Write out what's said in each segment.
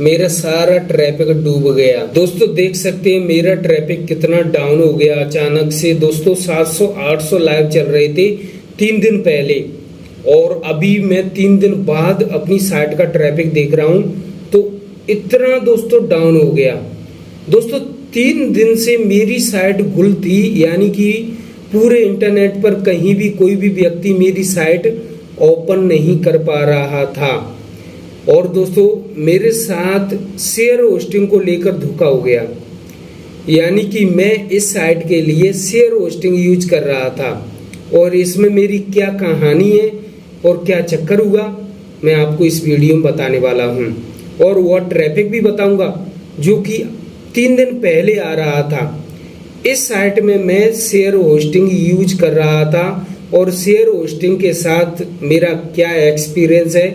मेरा सारा ट्रैफिक डूब गया। दोस्तों देख सकते हैं मेरा ट्रैफिक कितना डाउन हो गया अचानक से। दोस्तों 700-800 लाइव चल रहे थे 3 दिन पहले, और अभी मैं 3 दिन बाद अपनी साइट का ट्रैफिक देख रहा हूं तो इतना दोस्तों डाउन हो गया। दोस्तों 3 दिन से मेरी साइट गुल थी, यानी कि पूरे इंटरनेट पर कहीं भी कोई भी व्यक्ति मेरी साइट ओपन नहीं कर पा रहा था। और दोस्तों मेरे साथ शेयर होस्टिंग को लेकर धोखा हो गया, यानी कि मैं इस साइट के लिए शेयर होस्टिंग यूज कर रहा था, और इसमें मेरी क्या कहानी है और क्या चक्कर हुआ मैं आपको इस वीडियो में बताने वाला हूं। और वह ट्रैफिक भी बताऊंगा जो कि 3 दिन पहले आ रहा था। इस साइट में मैं शेयर होस्टिंग यूज कर रहा था, और शेयर होस्टिंग के साथ मेरा क्या एक्सपीरियंस है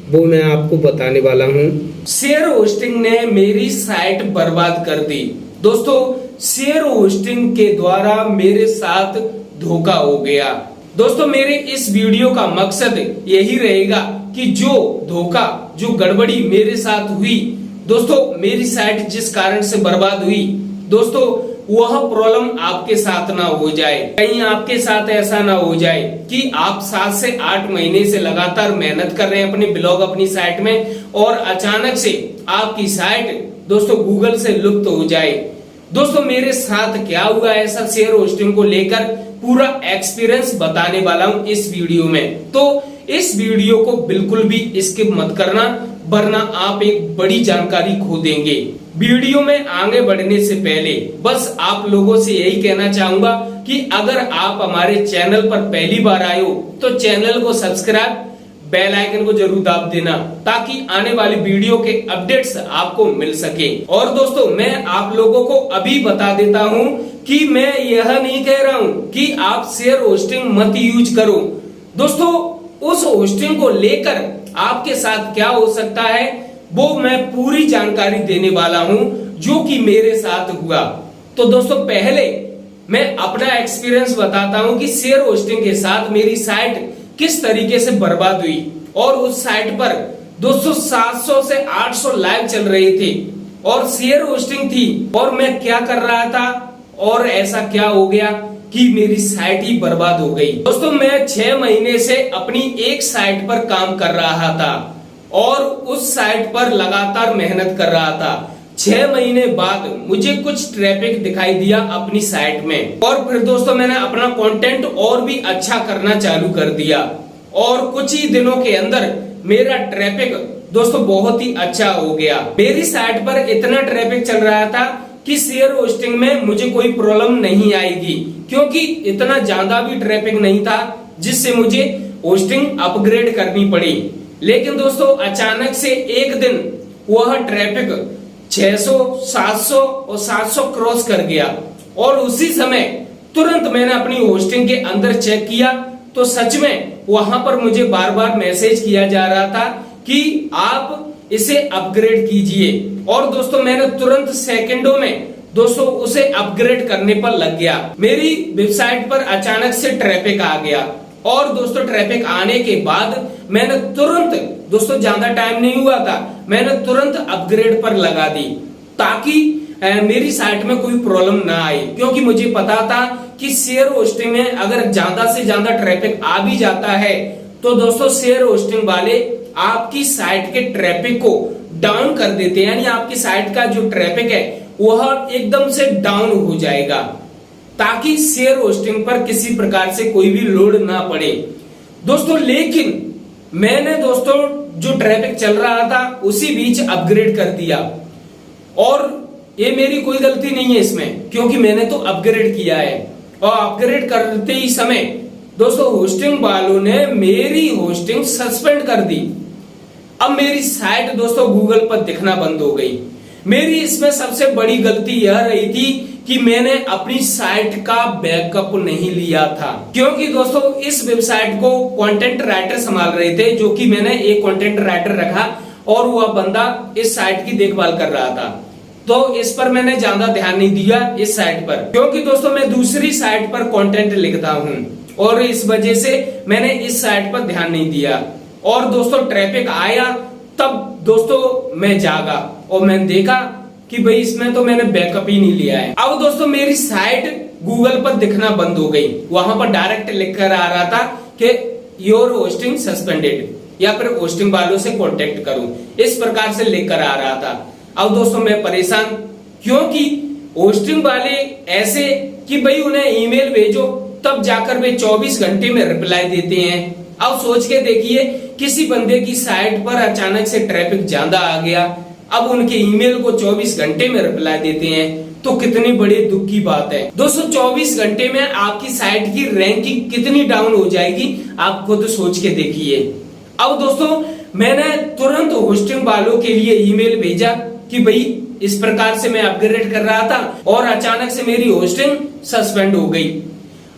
वो मैं आपको बताने वाला हूं। शेयर होस्टिंग ने मेरी साइट बर्बाद कर दी। दोस्तों शेयर होस्टिंग के द्वारा मेरे साथ धोखा हो गया। दोस्तों मेरे इस वीडियो का मकसद यही रहेगा कि जो धोखा, जो गड़बड़ी मेरे साथ हुई, दोस्तों मेरी साइट जिस कारण से बर्बाद हुई, दोस्तों वह प्रॉब्लम आपके साथ ना हो जाए। कहीं आपके साथ ऐसा ना हो जाए कि आप 7 से 8 महीने से लगातार मेहनत कर रहे हैं अपने ब्लॉग, अपनी साइट में, और अचानक से आपकी साइट दोस्तों गूगल से लुप्त हो जाए। दोस्तों मेरे साथ क्या हुआ ऐसा शेयर होस्टिंग को लेकर पूरा एक्सपीरियंस बताने वाला हूं इस वीडियो में। तो इस वीडियो को बिल्कुल भी स्किप मत करना, वरना आप एक बड़ी जानकारी खो देंगे। वीडियो में आगे बढ़ने से पहले बस आप लोगों से यही कहना चाहूंगा कि अगर आप हमारे चैनल पर पहली बार आए हो तो चैनल को सब्सक्राइब, बेल आइकन को जरूर दाब देना, ताकि आने वाली वीडियो के अपडेट्स आपको मिल सके। और दोस्तों मैं आप लोगों को अभी बता देता हूं कि मैं यह नहीं कह रहा हूं कि आप शेयर होस्टिंग मत यूज करो। दोस्तों उस होस्टिंग को लेकर आपके साथ क्या हो सकता है वो मैं पूरी जानकारी देने वाला हूं जो कि मेरे साथ हुआ। तो दोस्तों पहले मैं अपना एक्सपीरियंस बताता हूं कि शेयर होस्टिंग के साथ मेरी साइट किस तरीके से बर्बाद हुई। और उस साइट पर दोस्तों 700 से 800 लाइव चल रहे थे और शेयर होस्टिंग थी, और मैं क्या कर रहा था और ऐसा क्या हो गया कि मेरी साइट ही बर्बाद हो गई। दोस्तों मैं 6 महीने से अपनी एक साइट पर काम कर रहा था और उस साइट पर लगातार मेहनत कर रहा था। 6 महीने बाद मुझे कुछ ट्रैफिक दिखाई दिया अपनी साइट में, और फिर दोस्तों मैंने अपना कंटेंट और भी अच्छा करना चालू कर दिया, और कुछ ही दिनों के अंदर मेरा ट्रैफिक दोस्तों बहुत ही अच्छा हो गया। मेरी साइट पर इतना ट्रैफिक चल रहा था कि शेयर होस्टिंग में मुझे कोई प्रॉब्लम नहीं आएगी, क्योंकि इतना ज्यादा भी ट्रैफिक नहीं था जिससे मुझे होस्टिंग अपग्रेड करनी पड़ी। लेकिन दोस्तों अचानक से एक दिन वह ट्रैफिक 600, 700 और 700 क्रॉस कर गया, और उसी समय तुरंत मैंने अपनी होस्टिंग के अंदर चेक किया तो सच में वहां पर मुझे बार बार मैसेज किया जा रहा था कि आप इसे अपग्रेड कीजिए। और दोस्तों मैंने तुरंत सेकंडों में दोस्तों उसे अपग्रेड करने पर लग गया। मेरी वेबसाइट पर अचानक से ट्रैफिक आ गया, और दोस्तों ट्रैफिक आने के बाद मैंने तुरंत, दोस्तों ज्यादा टाइम नहीं हुआ था, मैंने तुरंत अपग्रेड पर लगा दी ताकि मेरी साइट में कोई प्रॉब्लम ना आए। क्योंकि मुझे पता था कि शेयर होस्टिंग में अगर ज्यादा से ज्यादा ट्रैफिक आ भी जाता है तो दोस्तों शेयर होस्टिंग वाले आपकी साइट के ट्रैफिक को डाउन कर देते हैं, यानी आपकी साइट का जो ट्रैफिक है वह एकदम से डाउन हो जाएगा, ताकि शेयर होस्टिंग पर किसी प्रकार से कोई भी लोड ना पड़े। दोस्तों लेकिन मैंने दोस्तों जो ट्रैफिक चल रहा था उसी बीच अपग्रेड कर दिया, और ये मेरी कोई गलती नहीं है इसमें, क्योंकि मैंने तो अपग्रेड किया है। और अपग्रेड करते ही समय दोस्तों होस्टिंग वालों ने मेरी होस्टिंग सस्पेंड कर दी। अब मेरी साइट दोस्तों गूगल पर दिखना बंद हो गई। मेरी इसमें सबसे बड़ी गलती यह रही थी कि मैंने अपनी साइट का बैकअप नहीं लिया था, क्योंकि दोस्तों इस वेबसाइट को कंटेंट राइटर संभाल रहे थे, जो कि मैंने एक कंटेंट राइटर रखा और वह बंदा इस साइट की देखभाल कर रहा था। तो इस पर मैंने ज्यादा ध्यान नहीं दिया इस साइट पर, क्योंकि दोस्तों मैं दूसरी साइट पर कंटेंट लिखता हूं और इस वजह से मैंने इस साइट पर ध्यान नहीं दिया। और दोस्तों ट्रैफिक आया तब दोस्तों मैं जागा और मैंने देखा कि भाई इसमें तो मैंने बैकअप ही नहीं लिया है। अब दोस्तों मेरी साइट गूगल पर दिखना बंद हो गई, वहां पर डायरेक्ट लिख कर आ रहा था कि योर होस्टिंग सस्पेंडेड या फिर होस्टिंग वालों से कांटेक्ट करूं, इस प्रकार से लेकर आ रहा था। अब दोस्तों मैं परेशान, क्योंकि होस्टिंग वाले ऐसे कि भाई उन्हें ईमेल भेजो तब जाकर वे 24 घंटे में रिप्लाई देते हैं। अब सोच के देखिए, किसी बंदे की साइट पर अचानक से ट्रैफिक ज्यादा आ गया, अब उनके ईमेल को 24 घंटे में रिप्लाई देते हैं, तो कितनी बड़ी दुख की बात है। दोस्तों 24 घंटे में आपकी साइट की रैंकिंग कितनी डाउन हो जाएगी, आप खुद सोच के देखिए। अब दोस्तों मैंने तुरंत होस्टिंग वालों के लिए ईमेल भेजा कि भाई इस प्रकार से मैं अपग्रेड कर रहा था और अचानक से मेरी होस्टिंग सस्पेंड हो गई।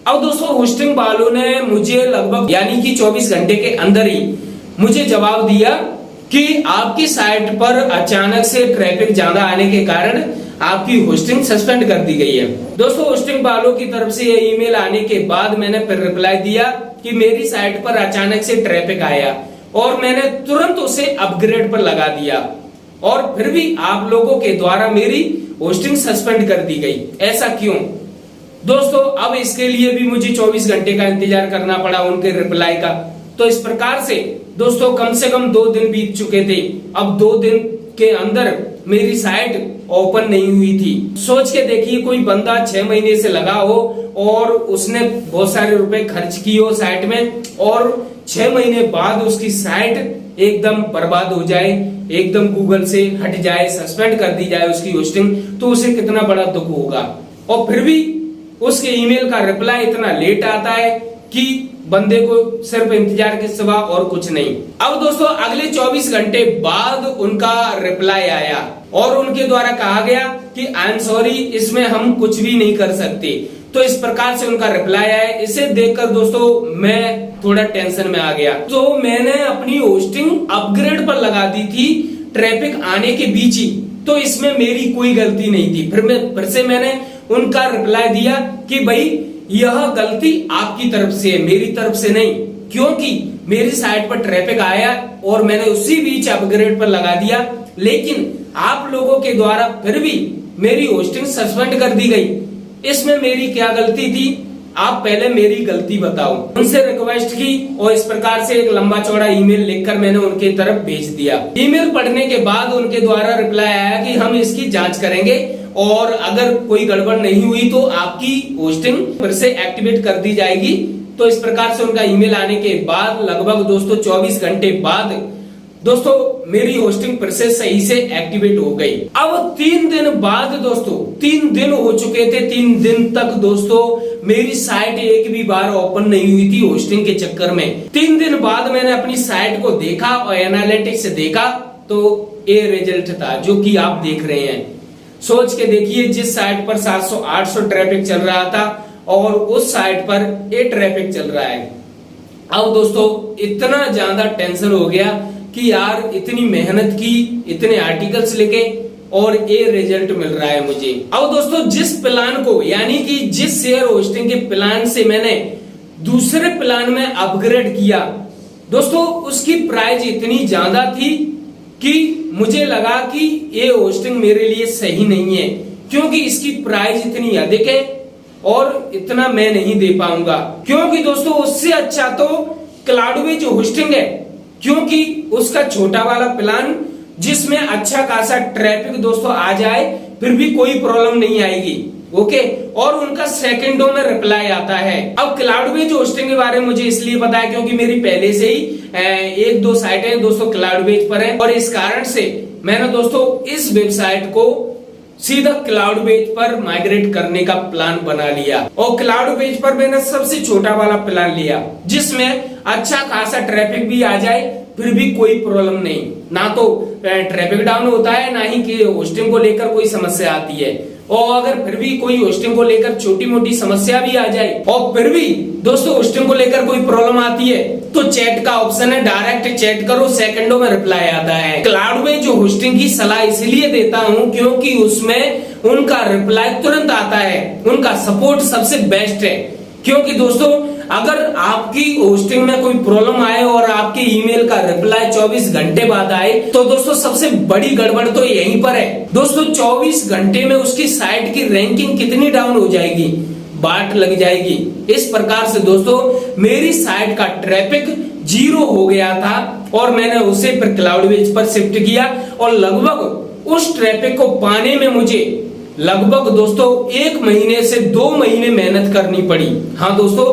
अब दोस्तों होस्टिंग वालों ने मुझे लगभग यानी कि 24 घंटे के अंदर ही मुझे जवाब दिया कि आपकी साइट पर अचानक से ट्रैफिक ज्यादा आने के कारण आपकी होस्टिंग सस्पेंड कर दी गई है। दोस्तों होस्टिंग वालों की तरफ से ये ईमेल आने के बाद मैंने फिर रिप्लाई दिया कि मेरी साइट पर अचानक से ट्रैफिक आया और मैंने तुरंत उसे अपग्रेड पर लगा दिया और फिर भी आप लोगों के द्वारा मेरी होस्टिंग सस्पेंड कर दी गई, ऐसा क्यों? दोस्तों अब इसके लिए भी मुझे 24 घंटे का इंतजार करना पड़ा उनके रिप्लाई का। तो इस प्रकार से दोस्तों कम से कम 2 दिन बीत चुके थे। अब 2 दिन के अंदर मेरी साइट ओपन नहीं हुई थी। सोच के देखिए, कोई बंदा 6 महीने से लगा हो और उसने बहुत सारे रुपए खर्च किए हो साइट में और 6 महीने बाद उसकी साइट एकदम बर्बाद हो जाए, एकदम गूगल से हट जाए, सस्पेंड कर दी जाए उसकी होस्टिंग, तो उसे कितना बड़ा दुख होगा। और फिर भी उसके ईमेल का रिप्लाई इतना लेट आता है कि बंदे को सिर्फ इंतजार के सिवा और कुछ नहीं। अब दोस्तों अगले 24 घंटे बाद उनका रिप्लाई आया और उनके द्वारा कहा गया कि आई एम सॉरी, इसमें हम कुछ भी नहीं कर सकते। तो इस प्रकार से उनका रिप्लाई आया। इसे देखकर दोस्तों मैं थोड़ा टेंशन में आ गया। तो मैंने अपनी होस्टिंग अपग्रेड पर लगा दी थी ट्रैफिक आने के बीच ही, तो इसमें मेरी कोई गलती नहीं थी। फिर से मैंने उनका रिप्लाई दिया कि भाई यह गलती आपकी तरफ से है, मेरी तरफ से नहीं, क्योंकि मेरी साइट पर ट्रैफिक आया और मैंने उसी बीच अपग्रेड पर लगा दिया, लेकिन आप लोगों के द्वारा फिर भी मेरी होस्टिंग सस्पेंड कर दी गई। इसमें मेरी क्या गलती थी, आप पहले मेरी गलती बताओ। उनसे रिक्वेस्ट की और इस प्रकार से एक लंबा चौड़ा ईमेल लिखकर मैंने उनके तरफ भेज दिया। ईमेल पढ़ने के बाद उनके द्वारा रिप्लाई आया कि हम इसकी जांच करेंगे और अगर कोई गड़बड़ नहीं हुई तो आपकी होस्टिंग फिर से एक्टिवेट कर दी जाएगी। तो इस प्रकार से उनका ईमेल आने के बाद लगभग दोस्तों 24 घंटे बाद दोस्तों मेरी होस्टिंग फिर से सही से एक्टिवेट हो गई। अब 3 दिन बाद दोस्तों 3 दिन हो चुके थे, 3 दिन तक दोस्तों मेरी साइट एक भी बार ओपन नहीं हुई थी होस्टिंग के चक्कर में। 3 दिन बाद मैंने अपनी साइट को देखा और एनालिटिक्स से देखा तो ये रिजल्ट था जो कि आप देख रहे हैं। सोच के देखिए, जिस साइट पर 700-800 ट्रैफिक चल रहा था और उस साइट पर ये ट्रैफिक चल रहा है। अब दोस्तों इतना ज्यादा टेंशन हो गया कि यार इतनी मेहनत की, इतने आर्टिकल्स लिखे और ये रिजल्ट मिल रहा है मुझे। अब दोस्तों जिस प्लान को यानी कि जिस शेयर होस्टिंग के प्लान से मैंने दूसरे प्लान में अपग्रेड किया दोस्तों, उसकी प्राइस इतनी ज्यादा थी कि मुझे लगा कि ये होस्टिंग मेरे लिए सही नहीं है, क्योंकि इसकी प्राइस इतनी अधिक है और इतना मैं नहीं दे पाऊंगा। क्योंकि दोस्तों उससे अच्छा तो क्लाउडवेज होस्टिंग है, क्योंकि उसका छोटा वाला प्लान जिसमें अच्छा खासा ट्रैफिक दोस्तों आ जाए फिर भी कोई प्रॉब्लम नहीं आएगी, ओके, और उनका सेकंडों में रिप्लाई आता है। अब क्लाउडवेज होस्टिंग के बारे में मुझे इसलिए पता है क्योंकि मेरी पहले से ही 1-2 साइटें दोस्तों क्लाउडवेज पर है और इस कारण से मैंने दोस्तों इस वेबसाइट को सीधा क्लाउडवेज पर माइग्रेट करने का प्लान बना लिया। और क्लाउडवेज पर मैंने सबसे छोटा वाला प्लान लिया जिसमें अच्छा खासा ट्रैफिक भी आ जाए फिर भी कोई प्रॉब्लम नहीं, ना तो ट्रैफिक डाउन होता है ना ही कि होस्टिंग को लेकर कोई समस्या आती है। और अगर फिर भी कोई होस्टिंग को लेकर छोटी मोटी समस्या भी आ जाए और फिर भी दोस्तों होस्टिंग को लेकर कोई प्रॉब्लम आती है तो चैट का ऑप्शन है, डायरेक्ट चैट करो, सेकंडों में रिप्लाई आता है। क्लाउडवेज जो होस्टिंग की सलाह इसलिए देता हूं क्योंकि उसमें उनका रिप्लाई तुरंत आता है, उनका सपोर्ट सबसे बेस्ट है। क्योंकि दोस्तों अगर आपकी होस्टिंग में कोई प्रॉब्लम आए और आपके ईमेल का रिप्लाई 24 घंटे बाद आए तो दोस्तों सबसे बड़ी गड़बड़ तो यहीं पर है। दोस्तों 24 घंटे में उसकी साइट की रैंकिंग कितनी डाउन हो जाएगी, बाट लग जाएगी। इस प्रकार से दोस्तों मेरी साइट का ट्रैफिक 0 हो गया था और मैंने उसे फिर क्लाउडवेज पर शिफ्ट किया और लगभग उस ट्रैफिक को पाने में मुझे लगभग दोस्तों 1 महीने से 2 महीने मेहनत करनी पड़ी। हाँ दोस्तों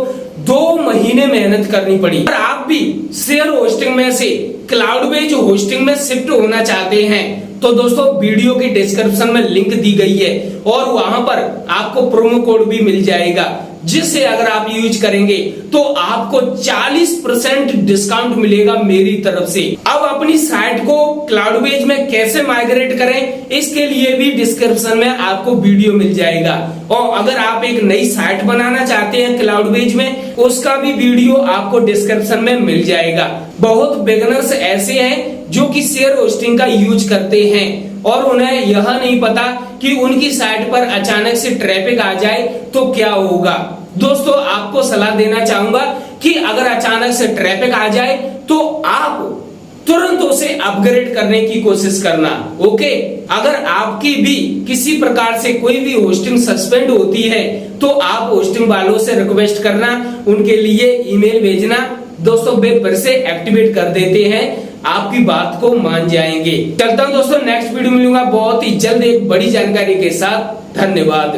2 महीने मेहनत करनी पड़ी। अगर आप भी शेयर होस्टिंग में से क्लाउडवेज होस्टिंग में शिफ्ट होना चाहते हैं तो दोस्तों वीडियो की डिस्क्रिप्शन में लिंक दी गई है और वहां पर आपको प्रोमो कोड भी मिल जाएगा, जिससे अगर आप यूज करेंगे तो आपको 40% डिस्काउंट मिलेगा मेरी तरफ से। अब अपनी साइट को क्लाउडवेज में कैसे माइग्रेट करें इसके लिए भी डिस्क्रिप्शन में आपको वीडियो मिल जाएगा। और अगर आप एक नई साइट बनाना चाहते हैं क्लाउडवेज में, उसका भी वीडियो आपको डिस्क्रिप्शन में मिल जाएगा। बहुत बिगिनर्स ऐसे हैं जो कि शेयर होस्टिंग का यूज करते हैं और उन्हें यह नहीं पता कि उनकी साइट पर अचानक से ट्रैफिक आ जाए तो क्या होगा। दोस्तों आपको सलाह देना चाहूंगा कि अगर अचानक से ट्रैफिक आ जाए तो आप तुरंत उसे अपग्रेड करने की कोशिश करना। ओके, अगर आपकी भी किसी प्रकार से कोई भी होस्टिंग सस्पेंड होती है तो आप होस्टिंग वालों से रिक्वेस्ट करना, उनके लिए ईमेल भेजना। दोस्तों वे फिर से एक्टिवेट कर देते हैं, आपकी बात को मान जाएंगे। चलता हूं दोस्तों, नेक्स्ट वीडियो मिलूंगा बहुत ही जल्द एक बड़ी जानकारी के साथ। धन्यवाद।